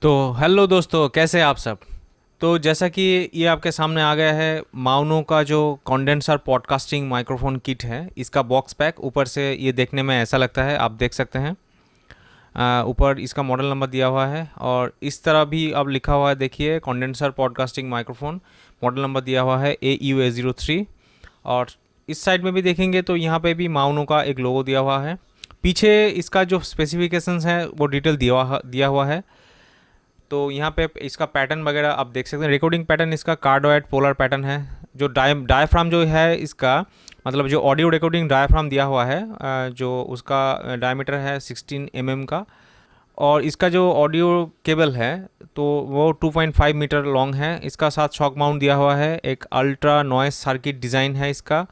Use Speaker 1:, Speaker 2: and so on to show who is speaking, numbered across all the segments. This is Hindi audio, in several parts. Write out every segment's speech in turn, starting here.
Speaker 1: तो हेलो दोस्तों, कैसे हैं आप सब। तो जैसा कि ये आपके सामने आ गया है, माउनो का जो कंडेंसर पॉडकास्टिंग माइक्रोफोन किट है, इसका बॉक्स पैक ऊपर से ये देखने में ऐसा लगता है, आप देख सकते हैं। ऊपर इसका मॉडल नंबर दिया हुआ है और इस तरह भी अब लिखा हुआ है, देखिए, condenser podcasting microphone. Model number दिया हुआ है AUA03। और इस साइड में भी देखेंगे तो यहाँ पे भी माउनो का एक लोगो दिया हुआ है। पीछे इसका जो स्पेसिफिकेशंस है वो डिटेल दिया हुआ है। तो यहाँ पे इसका पैटर्न वगैरह आप देख सकते हैं। रिकॉर्डिंग पैटर्न इसका कार्डोइड पोलर पैटर्न है। जो डायफ्राम जो है इसका, मतलब जो ऑडियो रिकॉर्डिंग डायफ्राम दिया हुआ है, जो उसका डायमीटर है 16 mm का। और इसका जो ऑडियो केबल है तो वो 2.5 मीटर लॉन्ग है। इसका साथ शॉक माउंट दिया हुआ है, एक अल्ट्रा नॉइस सर्किट डिज़ाइन है इसका।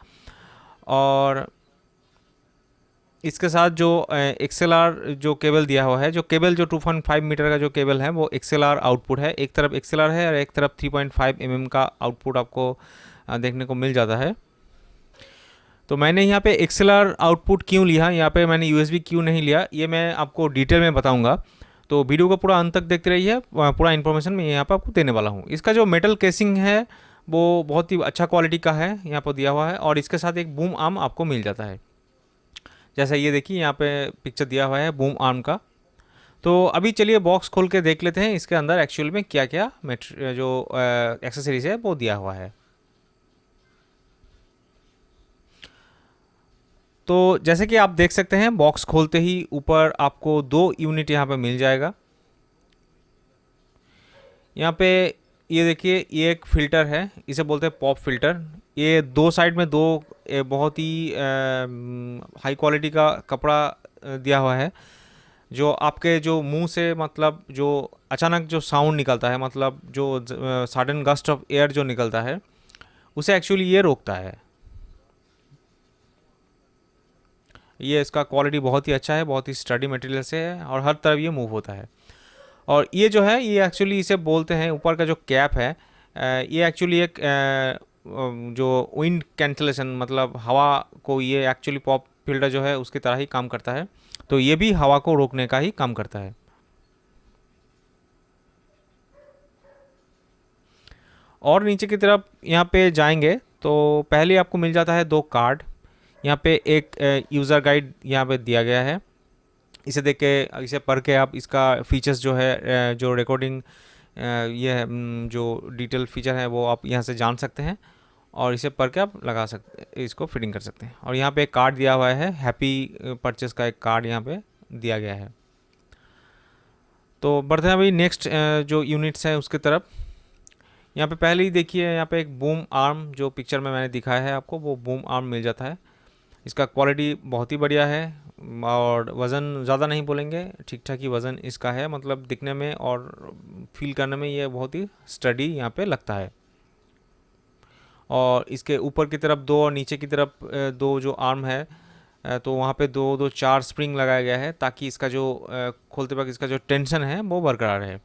Speaker 1: और इसके साथ जो XLR जो केबल दिया हुआ है, जो केबल जो 2.5 मीटर का जो केबल है वो XLR आउटपुट है। एक तरफ XLR है और एक तरफ 3.5 mm का आउटपुट आपको देखने को मिल जाता है। तो मैंने यहाँ पे XLR आउटपुट क्यों लिया, यहाँ पे मैंने USB क्यों नहीं लिया, ये मैं आपको डिटेल में बताऊँगा। तो वीडियो को पूरा अंत तक देखते रहिए, पूरा इन्फॉर्मेशन मैं यहाँ पर आपको देने वाला हूँ। इसका जो मेटल केसिंग है वो बहुत ही अच्छा क्वालिटी का है, यहाँ पर दिया हुआ है। और इसके साथ एक बूम आर्म आपको मिल जाता है। जैसा ये देखिए, यहाँ पे पिक्चर दिया हुआ है बूम आर्म का। तो अभी चलिए बॉक्स खोल के देख लेते हैं इसके अंदर एक्चुअल में क्या क्या जो एक्सेसरीज है वो दिया हुआ है। तो जैसे कि आप देख सकते हैं, बॉक्स खोलते ही ऊपर आपको दो यूनिट यहाँ पे मिल जाएगा। यहाँ पे ये देखिए, ये एक फ़िल्टर है, इसे बोलते हैं पॉप फिल्टर। ये दो साइड में दो बहुत ही हाई क्वालिटी का कपड़ा दिया हुआ है, जो आपके जो मुंह से, मतलब जो अचानक जो साउंड निकलता है, मतलब जो सडन गस्ट ऑफ एयर जो निकलता है, उसे एक्चुअली ये रोकता है। ये इसका क्वालिटी बहुत ही अच्छा है, बहुत ही स्टडी मटेरियल से है और हर तरफ ये मूव होता है। और ये जो है, ये एक्चुअली इसे बोलते हैं, ऊपर का जो कैप है, ये एक्चुअली एक जो विंड कैंसलेशन, मतलब हवा को, ये एक्चुअली पॉप फिल्टर जो है उसकी तरह ही काम करता है। तो ये भी हवा को रोकने का ही काम करता है। और नीचे की तरफ यहाँ पे जाएंगे तो पहले आपको मिल जाता है दो कार्ड। यहाँ पे एक यूज़र गाइड यहाँ पे दिया गया है। इसे देख के, इसे पढ़ के आप इसका फीचर्स जो है, जो रिकॉर्डिंग ये है, जो डिटेल फीचर है वो आप यहाँ से जान सकते हैं। और इसे पढ़ के आप लगा सकते, इसको फिटिंग कर सकते हैं। और यहाँ पे एक कार्ड दिया हुआ है, हैप्पी परचेस का एक कार्ड यहाँ पे दिया गया है। तो बढ़ते हैं अभी नेक्स्ट जो यूनिट्स हैं उसकी तरफ। यहाँ पे पहले ही देखिए, यहाँ पे एक बूम आर्म जो पिक्चर में मैंने दिखाया है आपको, वो बूम आर्म मिल जाता है। इसका क्वालिटी बहुत ही बढ़िया है। और वज़न ज़्यादा नहीं बोलेंगे, ठीक ठाक ही वज़न इसका है, मतलब दिखने में और फील करने में ये बहुत ही स्टडी यहाँ पे लगता है। और इसके ऊपर की तरफ दो और नीचे की तरफ दो जो आर्म है, तो वहाँ पे दो दो चार स्प्रिंग लगाया गया है, ताकि इसका जो खोलते वक्त इसका जो टेंशन है वो बरकरार रहे।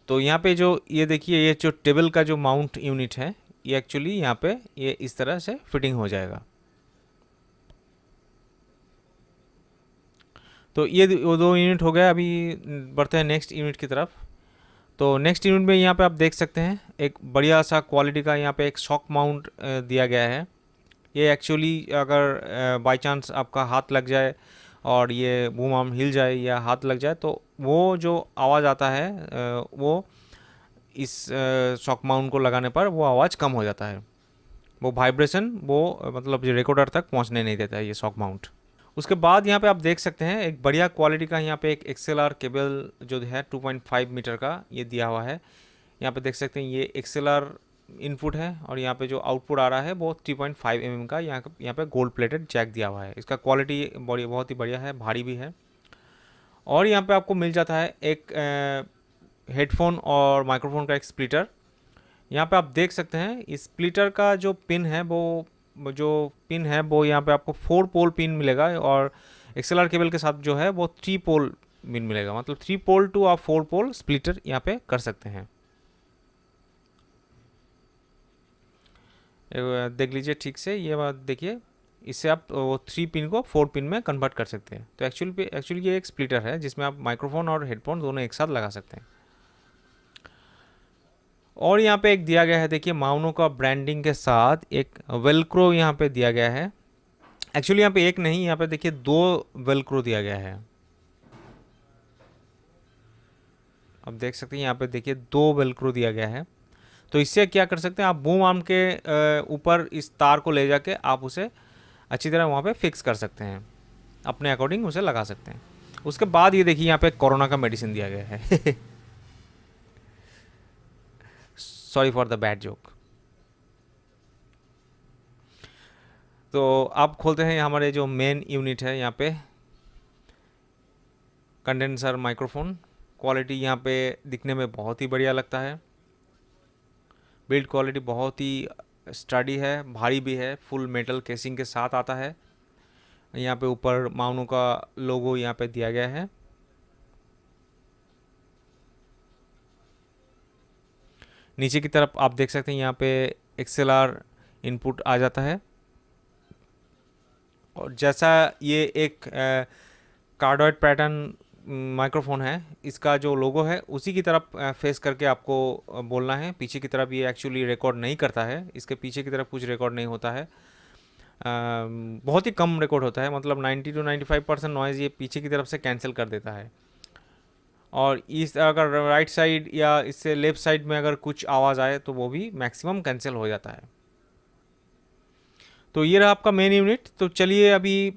Speaker 1: तो यहाँ पे जो ये देखिए, ये जो टेबल का जो माउंट यूनिट है, ये एक्चुअली यहाँ पे ये इस तरह से फिटिंग हो जाएगा। तो ये वो दो यूनिट हो गया। अभी बढ़ते हैं नेक्स्ट यूनिट की तरफ। तो नेक्स्ट यूनिट में यहाँ पे आप देख सकते हैं, एक बढ़िया सा क्वालिटी का यहाँ पे एक शॉक माउंट दिया गया है। ये एक्चुअली अगर बाय चांस आपका हाथ लग जाए और ये बूम आर्म हिल जाए या हाथ लग जाए, तो वो जो आवाज़ आता है, वो इस शॉक माउंट को लगाने पर वो आवाज़ कम हो जाता है। वो वाइब्रेशन वो मतलब जो रिकॉर्डर तक पहुंचने नहीं देता है ये शॉक माउंट। उसके बाद यहाँ पे आप देख सकते हैं, एक बढ़िया क्वालिटी का यहाँ पे एक XLR केबल जो है 2.5 मीटर का ये दिया हुआ है। यहाँ पे देख सकते हैं ये XLR इनपुट है और यहाँ पे जो आउटपुट आ रहा है वो 3.5 mm का यहाँ पे गोल्ड प्लेटेड जैक दिया हुआ है। इसका क्वालिटी बहुत ही बढ़िया है, भारी भी है। और यहाँ पे आपको मिल जाता है एक हेडफोन और माइक्रोफोन का एक स्प्लिटर। यहाँ पे आप देख सकते हैं, इस स्प्लिटर का जो पिन है वो यहाँ पे आपको 4 पोल पिन मिलेगा। और XLR केबल के साथ जो है वो 3 पोल पिन मिलेगा, मतलब 3 पोल टू आप 4 पोल स्प्लिटर यहाँ पे कर सकते हैं। देख लीजिए ठीक से, ये बात देखिए, इससे आप वो 3 पिन को 4 पिन में कन्वर्ट कर सकते हैं। तो एक्चुअली ये एक स्प्लिटर है जिसमें आप माइक्रोफोन और हेडफोन दोनों एक साथ लगा सकते हैं। और यहाँ पे एक दिया गया है, देखिए माउनो का ब्रांडिंग के साथ एक वेलक्रो यहाँ पे दिया गया है। एक्चुअली यहाँ पे एक नहीं, यहाँ पे देखिए 2 वेलक्रो दिया गया है। अब देख सकते हैं यहाँ पे देखिए 2 वेलक्रो दिया गया है। तो इससे क्या कर सकते हैं, आप बूम आर्म के ऊपर इस तार को ले जाके आप उसे अच्छी तरह वहाँ पे फिक्स कर सकते हैं, अपने अकॉर्डिंग उसे लगा सकते हैं। उसके बाद ये देखिए यहाँ पे कोरोना का मेडिसिन दिया गया है। Sorry for the bad joke. तो आप खोलते हैं हमारे जो मेन यूनिट है, यहाँ पे कंडेंसर माइक्रोफोन। क्वालिटी यहाँ पे दिखने में बहुत ही बढ़िया लगता है। बिल्ड क्वालिटी बहुत ही स्टडी है, भारी भी है, फुल मेटल केसिंग के साथ आता है। यहाँ पे ऊपर माउनो का लोगो यहाँ पे दिया गया है। नीचे की तरफ आप देख सकते हैं यहाँ पे एक्सएलआर इनपुट आ जाता है। और जैसा ये एक कार्डोइड पैटर्न माइक्रोफोन है, इसका जो लोगो है उसी की तरफ फेस करके आपको बोलना है। पीछे की तरफ ये एक्चुअली रिकॉर्ड नहीं करता है, इसके पीछे की तरफ कुछ रिकॉर्ड नहीं होता है। बहुत ही कम रिकॉर्ड होता है, मतलब 90 to 95% नॉइज़ ये पीछे की तरफ से कैंसिल कर देता है। और इस अगर राइट साइड या इससे लेफ़्ट साइड में अगर कुछ आवाज़ आए तो वो भी मैक्सिमम कैंसिल हो जाता है। तो ये रहा आपका मेन यूनिट। तो चलिए अभी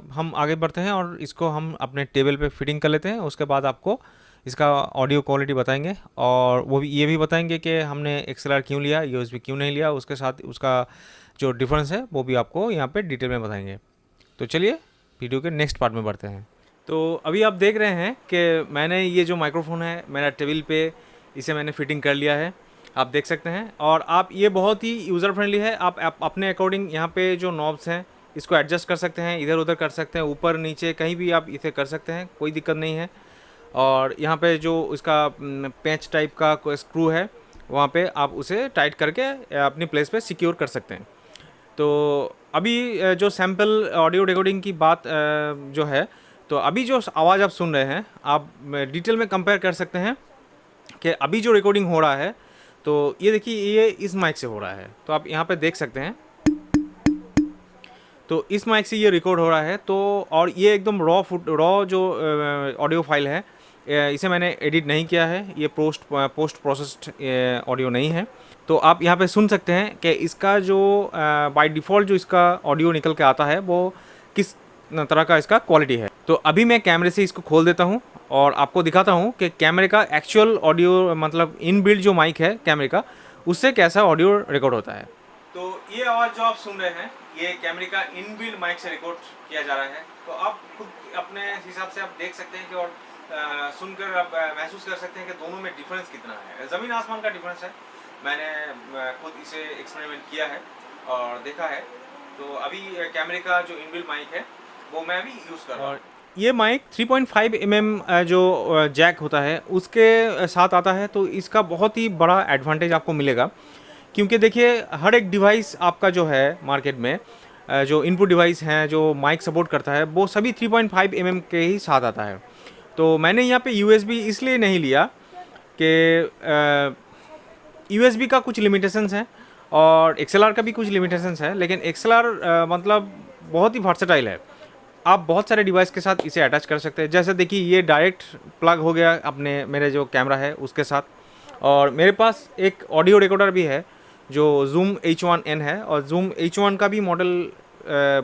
Speaker 1: हम आगे बढ़ते हैं और इसको हम अपने टेबल पे फिटिंग कर लेते हैं। उसके बाद आपको इसका ऑडियो क्वालिटी बताएंगे, और वो भी ये भी बताएंगे कि हमने एक्सएलआर क्यों लिया, यूएसबी क्यों नहीं लिया, उसके साथ उसका जो डिफरेंस है वो भी आपको यहाँ पे डिटेल में बताएंगे। तो चलिए वीडियो के नेक्स्ट पार्ट में बढ़ते हैं। तो अभी आप देख रहे हैं कि मैंने ये जो माइक्रोफोन है मेरा टेबल पे, इसे मैंने फिटिंग कर लिया है, आप देख सकते हैं। और आप ये बहुत ही यूज़र फ्रेंडली है, आप अपने अकॉर्डिंग यहाँ पे जो नॉब्स हैं इसको एडजस्ट कर सकते हैं, इधर उधर कर सकते हैं, ऊपर नीचे कहीं भी आप इसे कर सकते हैं, कोई दिक्कत नहीं है। और यहाँ पे जो इसका पेंच टाइप का स्क्रू है वहाँ पे आप उसे टाइट करके अपनी प्लेस पे सिक्योर कर सकते हैं। तो अभी जो सैम्पल ऑडियो रिकॉर्डिंग की बात जो है, तो अभी जो आवाज़ आप सुन रहे हैं आप डिटेल में कंपेयर कर सकते हैं कि अभी जो रिकॉर्डिंग हो रहा है, तो ये देखिए ये इस माइक से हो रहा है, तो आप यहाँ पे देख सकते हैं। तो इस माइक से ये रिकॉर्ड हो रहा है। तो और ये एकदम रॉ जो ऑडियो फाइल है, इसे मैंने एडिट नहीं किया है, ये पोस्ट प्रोसेस्ड ऑडियो नहीं है। तो आप यहाँ पे सुन सकते हैं कि इसका जो बाय डिफ़ॉल्ट जो इसका ऑडियो निकल के आता है वो किस तरह का इसका क्वालिटी है। तो अभी मैं कैमरे से इसको खोल देता हूँ और आपको दिखाता हूँ कि कैमरे का एक्चुअल ऑडियो, मतलब इनबिल्ट जो माइक है कैमरे का, उससे कैसा ऑडियो रिकॉर्ड होता है। तो ये आवाज़ जो आप सुन रहे हैं ये कैमरे का इनबिल्ट माइक से रिकॉर्ड किया जा रहा है। तो आप खुद अपने हिसाब से आप देख सकते हैं कि और सुनकर आप महसूस कर सकते हैं कि दोनों में डिफरेंस कितना है, ज़मीन आसमान का डिफरेंस है। मैंने खुद इसे एक्सपेरिमेंट किया है और देखा है। तो अभी कैमरे का जो इनबिल्ट माइक है वो मैं भी यूज़ कर रहा हूँ। ये माइक 3.5 mm जो जैक होता है उसके साथ आता है, तो इसका बहुत ही बड़ा एडवांटेज आपको मिलेगा। क्योंकि देखिए हर एक डिवाइस आपका जो है मार्केट में जो इनपुट डिवाइस हैं जो माइक सपोर्ट करता है वो सभी 3.5 mm के ही साथ आता है। तो मैंने यहाँ पे USB इसलिए नहीं लिया कि USB का कुछ लिमिटेशंस हैं और XLR का भी कुछ लिमिटेशंस है, लेकिन XLR मतलब बहुत ही वर्सेटाइल है, आप बहुत सारे डिवाइस के साथ इसे अटैच कर सकते हैं। जैसे देखिए ये डायरेक्ट प्लग हो गया अपने मेरे जो कैमरा है उसके साथ, और मेरे पास एक ऑडियो रिकॉर्डर भी है जो Zoom H1N है, और Zoom H1 का भी मॉडल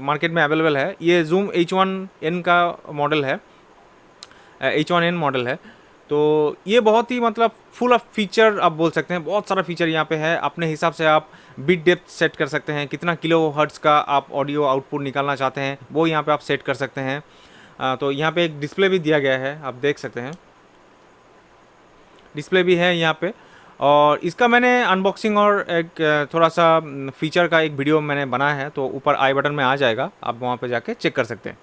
Speaker 1: मार्केट में अवेलेबल है। ये Zoom H1N का मॉडल है, H1N मॉडल है। तो ये बहुत ही मतलब फुल ऑफ फीचर आप बोल सकते हैं, बहुत सारा फीचर यहाँ पे है। अपने हिसाब से आप बिट डेप्थ सेट कर सकते हैं, कितना किलो हर्ट्ज़ का आप ऑडियो आउटपुट निकालना चाहते हैं वो यहाँ पे आप सेट कर सकते हैं। तो यहाँ पे एक डिस्प्ले भी दिया गया है, आप देख सकते हैं, डिस्प्ले भी है यहाँ पे। और इसका मैंने अनबॉक्सिंग और एक थोड़ा सा फीचर का एक वीडियो मैंने बनाया है, तो ऊपर आई बटन में आ जाएगा, आप वहाँ पे जाके चेक कर सकते हैं।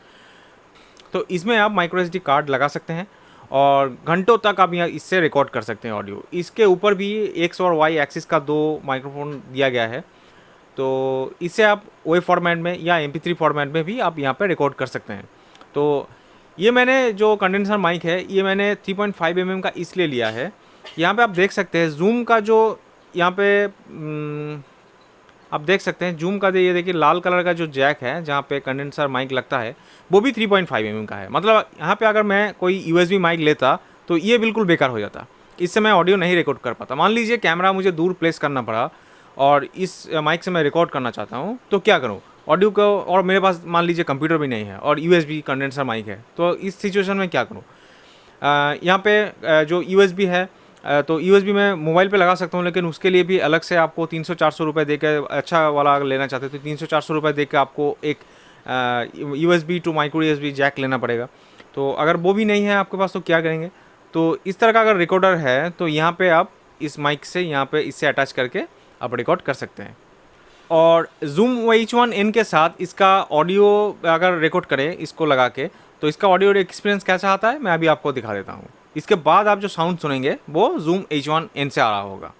Speaker 1: तो इसमें आप माइक्रो एसडी कार्ड लगा सकते हैं और घंटों तक आप यहाँ इससे रिकॉर्ड कर सकते हैं ऑडियो। इसके ऊपर भी एक्स और वाई एक्सिस का 2 माइक्रोफोन दिया गया है। तो इससे आप WAV फॉर्मेट में या MP3 फॉर्मेट में भी आप यहाँ पे रिकॉर्ड कर सकते हैं। तो ये मैंने जो कंडेंसर माइक है ये मैंने 3.5 mm का इसलिए लिया है। यहाँ पे आप देख सकते हैं जूम का जो यहाँ पे आप देख सकते हैं जूम का ये देखिए लाल कलर का जो जैक है जहाँ पे कंडेंसर माइक लगता है वो भी 3.5 mm का है। मतलब यहाँ पे अगर मैं कोई USB माइक लेता तो ये बिल्कुल बेकार हो जाता, इससे मैं ऑडियो नहीं रिकॉर्ड कर पाता। मान लीजिए कैमरा मुझे दूर प्लेस करना पड़ा और इस माइक से मैं रिकॉर्ड करना चाहता हूँ तो क्या करूँ ऑडियो को, और मेरे पास मान लीजिए कंप्यूटर भी नहीं है और USB कंडेंसर माइक है, तो इस सिचुएशन में क्या करूँ। यहाँ पे जो USB है तो USB मैं मोबाइल पे लगा सकता हूँ, लेकिन उसके लिए भी अलग से आपको 300-400 रुपये दे के, अच्छा वाला अगर लेना चाहते हो तो 300-400 रुपये दे के आपको एक USB to micro USB jack लेना पड़ेगा। तो अगर वो भी नहीं है आपके पास तो क्या करेंगे, तो इस तरह का अगर रिकॉर्डर है तो यहाँ पे आप इस माइक से यहाँ पे इससे अटैच करके आप रिकॉर्ड कर सकते हैं। और Zoom H1N के साथ इसका ऑडियो अगर रिकॉर्ड करें इसको लगा के तो इसका ऑडियो एक्सपीरियंस कैसा आता है मैं अभी आपको दिखा देता हूँ। इसके बाद आप जो साउंड सुनेंगे वो Zoom H1N से आ रहा होगा।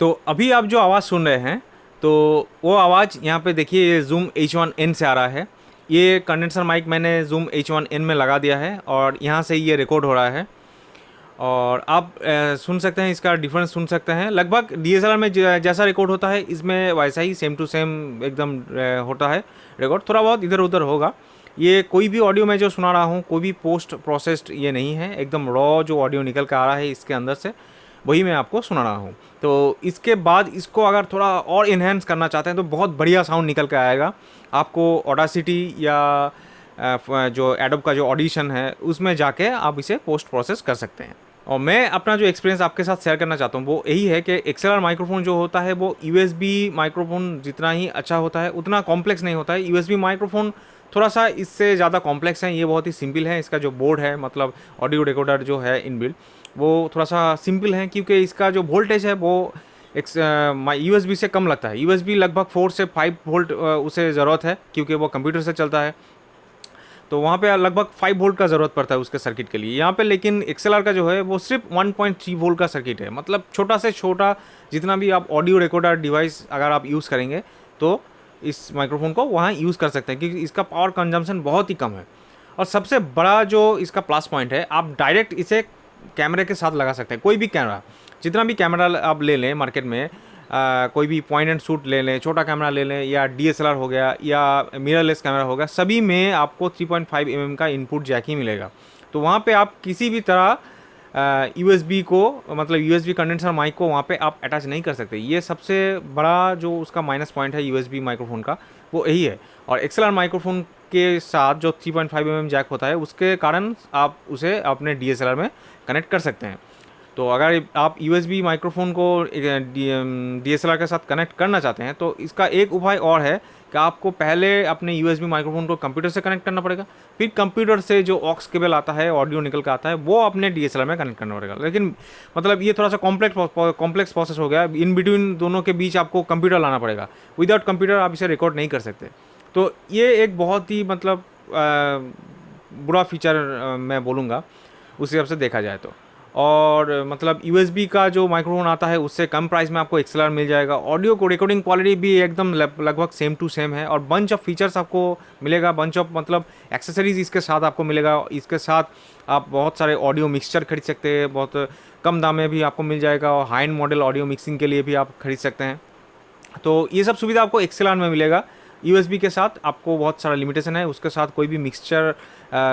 Speaker 1: तो अभी आप जो आवाज़ सुन रहे हैं तो वो आवाज़ यहाँ पे देखिए ये Zoom H1N से आ रहा है। ये कंडेंसर माइक मैंने Zoom H1N में लगा दिया है और यहाँ से ये रिकॉर्ड हो रहा है और आप सुन सकते हैं, इसका डिफरेंस सुन सकते हैं। लगभग DSLR में जैसा रिकॉर्ड होता है इसमें वैसा ही सेम टू सेम एकदम होता है रिकॉर्ड, थोड़ा बहुत इधर उधर होगा। ये कोई भी ऑडियो मैं जो सुना रहा हूँ कोई भी पोस्ट प्रोसेस्ड ये नहीं है, एकदम रॉ जो ऑडियो निकल कर आ रहा है इसके अंदर से वही मैं आपको सुना रहा हूँ। तो इसके बाद इसको अगर थोड़ा और इन्हेंस करना चाहते हैं तो बहुत बढ़िया साउंड निकल कर आएगा। आपको ऑडासिटी या जो एडोब का जो ऑडिशन है उसमें जाके आप इसे पोस्ट प्रोसेस कर सकते हैं। और मैं अपना जो एक्सपीरियंस आपके साथ शेयर करना चाहता हूँ वो यही है कि XLR माइक्रोफोन जो होता है वो USB माइक्रोफोन जितना ही अच्छा होता है उतना कॉम्प्लेक्स नहीं होता है। USB माइक्रोफोन थोड़ा सा इससे ज़्यादा कॉम्प्लेक्स है, ये बहुत ही सिंपल है। इसका जो बोर्ड है मतलब ऑडियो रिकॉर्डर जो है इनबिल्ट वो थोड़ा सा सिंपल है क्योंकि इसका जो वोल्टेज है वो USB से कम लगता है। USB लगभग 4 से 5 वोल्ट उसे ज़रूरत है क्योंकि वो कंप्यूटर से चलता है, तो वहाँ पे लगभग 5 वोल्ट का ज़रूरत पड़ता है उसके सर्किट के लिए। यहाँ पे लेकिन XLR का जो है वो सिर्फ 1.3 वोल्ट का सर्किट है। मतलब छोटा से छोटा जितना भी आप ऑडियो रिकॉर्डर डिवाइस अगर आप यूज़ करेंगे तो इस माइक्रोफोन को वहाँ यूज़ कर सकते हैं क्योंकि इसका पावर कंजम्पशन बहुत ही कम है। और सबसे बड़ा जो इसका प्लस पॉइंट है आप डायरेक्ट इसे कैमरे के साथ लगा सकते हैं। कोई भी कैमरा, जितना भी कैमरा आप ले लें मार्केट में, कोई भी पॉइंट एंड शूट ले लें, छोटा कैमरा ले लें या DSLR हो गया या मिररलेस कैमरा हो गया, सभी में आपको 3.5 mm का इनपुट जैक ही मिलेगा। तो वहाँ पे आप किसी भी तरह USB को मतलब USB कंडेंसर माइक को वहाँ पे आप अटैच नहीं कर सकते। ये सबसे बड़ा जो उसका माइनस पॉइंट है USB माइक्रोफोन का वो यही है। और XLR माइक्रोफोन के साथ जो 3.5 mm जैक होता है उसके कारण आप उसे अपने DSLR में कनेक्ट कर सकते हैं। तो अगर आप USB माइक्रोफोन को DSLR के साथ कनेक्ट करना चाहते हैं तो इसका एक उपाय और है कि आपको पहले अपने USB माइक्रोफोन को कंप्यूटर से कनेक्ट करना पड़ेगा, फिर कंप्यूटर से जो ऑक्स केबल आता है ऑडियो निकल कर आता है वो अपने DSLR में कनेक्ट करना पड़ेगा। लेकिन मतलब ये थोड़ा सा कॉम्प्लेक्स प्रोसेस हो गया। इन बिटवीन दोनों के बीच आपको कंप्यूटर लाना पड़ेगा, विदाउट कंप्यूटर आप इसे रिकॉर्ड नहीं कर सकते। तो ये एक बहुत ही मतलब बुरा फीचर मैं बोलूँगा उस हिसाब से देखा जाए तो। और मतलब USB का जो माइक्रोफोन आता है उससे कम प्राइस में आपको XLR मिल जाएगा। ऑडियो को रिकॉर्डिंग क्वालिटी भी एकदम लगभग सेम टू सेम है और बंच ऑफ फीचर्स आपको मिलेगा, बंच ऑफ मतलब एक्सेसरीज इसके साथ आपको मिलेगा। इसके साथ आप बहुत सारे ऑडियो मिक्सचर खरीद सकते हैं, बहुत कम दाम में भी आपको मिल जाएगा और high and model audio mixing के लिए भी आप खरीद सकते हैं। तो ये सब सुविधा आपको XLR में मिलेगा। USB के साथ आपको बहुत सारा लिमिटेशन है, उसके साथ कोई भी मिक्सचर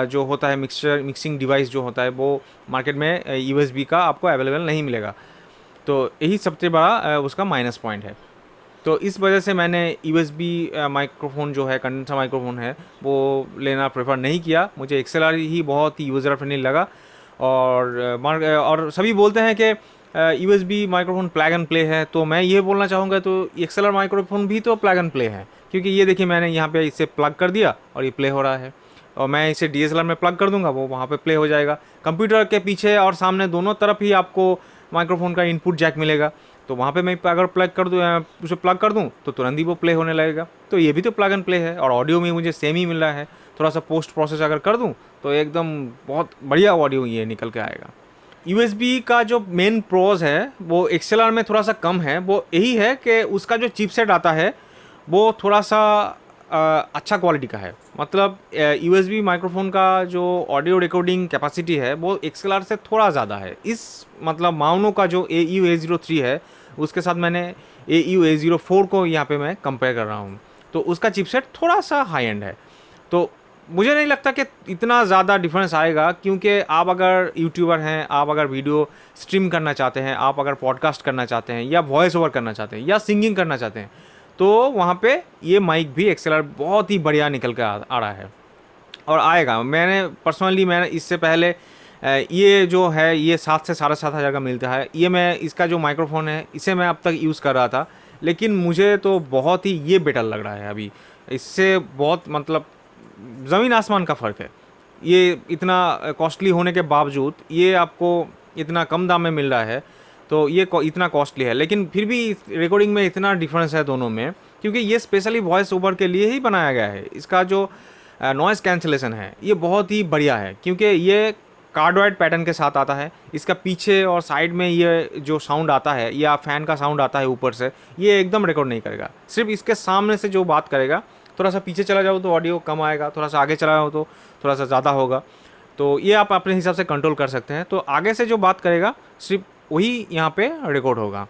Speaker 1: जो होता है मिक्सिंग डिवाइस जो होता है वो मार्केट में USB का आपको अवेलेबल नहीं मिलेगा। तो यही सबसे बड़ा उसका माइनस पॉइंट है। तो इस वजह से मैंने USB माइक्रोफोन जो है कंडेंसर माइक्रोफोन है वो लेना प्रेफर नहीं किया। मुझे XLR ही बहुत ही यूज़र फ्रेंडली लगा। और सभी बोलते हैं कि USB microphone plug and play है, तो मैं ये बोलना चाहूँगा तो XLR माइक्रोफोन भी तो प्लग एंड प्ले है क्योंकि ये देखिए मैंने यहाँ पे इसे प्लग कर दिया और ये प्ले हो रहा है, और मैं इसे DSLR में प्लग कर दूंगा वो वहाँ पे प्ले हो जाएगा। कंप्यूटर के पीछे और सामने दोनों तरफ ही आपको माइक्रोफोन का इनपुट जैक मिलेगा, तो वहाँ पे मैं अगर प्लग कर दूँ उसे प्लग कर दूँ तो तुरंत ही वो प्ले होने लगेगा। तो ये भी तो प्लग एंड प्ले है और ऑडियो में मुझे सेम ही मिल रहा है। थोड़ा सा पोस्ट प्रोसेस अगर कर दूँ तो एकदम बहुत बढ़िया ऑडियो ये निकल के आएगा। USB का जो मेन प्रोज है वो XLR में थोड़ा सा कम है, वो यही है कि उसका जो चिपसेट आता है वो थोड़ा सा अच्छा क्वालिटी का है। मतलब USB माइक्रोफोन का जो ऑडियो रिकॉर्डिंग कैपेसिटी है वो XLR से थोड़ा ज़्यादा है। इस मतलब माउनो का जो AU A03 है उसके साथ मैंने AU A04 को यहाँ पे मैं कंपेयर कर रहा हूँ, तो उसका चिपसेट थोड़ा सा हाई एंड है। तो मुझे नहीं लगता कि इतना ज़्यादा डिफरेंस आएगा, क्योंकि आप अगर यूट्यूबर हैं, आप अगर वीडियो स्ट्रीम करना चाहते हैं, आप अगर पॉडकास्ट करना चाहते हैं या वॉइस ओवर करना चाहते हैं या सिंगिंग करना चाहते हैं, तो वहाँ पे ये माइक भी XLR बहुत ही बढ़िया निकल कर आ रहा है और आएगा। मैंने इससे पहले ये जो है ये 7 से 7,500 का मिलता है। ये मैं इसका जो माइक्रोफोन है इसे मैं अब तक यूज़ कर रहा था, लेकिन मुझे तो बहुत ही ये बेटर लग रहा है अभी। इससे बहुत मतलब ज़मीन आसमान का फ़र्क है। ये इतना कॉस्टली होने के बावजूद ये आपको इतना कम दाम में मिल रहा है, तो ये इतना कॉस्टली है, लेकिन फिर भी रिकॉर्डिंग में इतना डिफरेंस है दोनों में, क्योंकि ये स्पेशली वॉइस ओवर के लिए ही बनाया गया है। इसका जो नॉइज़ कैंसिलेशन है ये बहुत ही बढ़िया है, क्योंकि ये कार्डोइड पैटर्न के साथ आता है। इसका पीछे और साइड में ये जो साउंड आता है या फैन का साउंड आता है ऊपर से, ये एकदम रिकॉर्ड नहीं करेगा। सिर्फ इसके सामने से जो बात करेगा, थोड़ा सा पीछे चला जाओ तो ऑडियो कम आएगा, थोड़ा सा आगे चला जाओ तो थोड़ा सा ज़्यादा होगा। तो ये आप अपने हिसाब से कंट्रोल कर सकते हैं। तो आगे से जो बात करेगा सिर्फ वही यहाँ पे रिकॉर्ड होगा,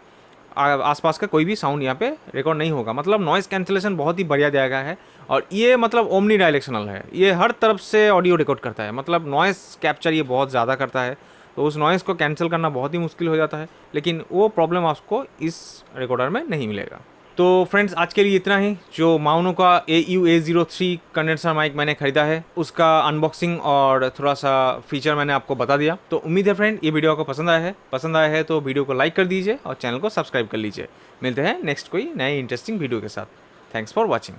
Speaker 1: आसपास का कोई भी साउंड यहाँ पे रिकॉर्ड नहीं होगा। मतलब नॉइज़ कैंसिलेशन बहुत ही बढ़िया दिया गया है, और ये मतलब ओमनी डायरेक्शनल है, ये हर तरफ से ऑडियो रिकॉर्ड करता है। मतलब नॉइज़ कैप्चर ये बहुत ज़्यादा करता है, तो उस नॉइज़ को कैंसिल करना बहुत ही मुश्किल हो जाता है, लेकिन वो प्रॉब्लम आपको इस रिकॉर्डर में नहीं मिलेगा। तो फ्रेंड्स, आज के लिए इतना ही। जो माउनो का AU A03 कंडेंसर माइक मैंने ख़रीदा है उसका अनबॉक्सिंग और थोड़ा सा फीचर मैंने आपको बता दिया। तो उम्मीद है फ्रेंड ये वीडियो आपको पसंद आया है तो वीडियो को लाइक कर दीजिए और चैनल को सब्सक्राइब कर लीजिए। मिलते हैं नेक्स्ट कोई नए इंटरेस्टिंग वीडियो के साथ। Thanks for watching.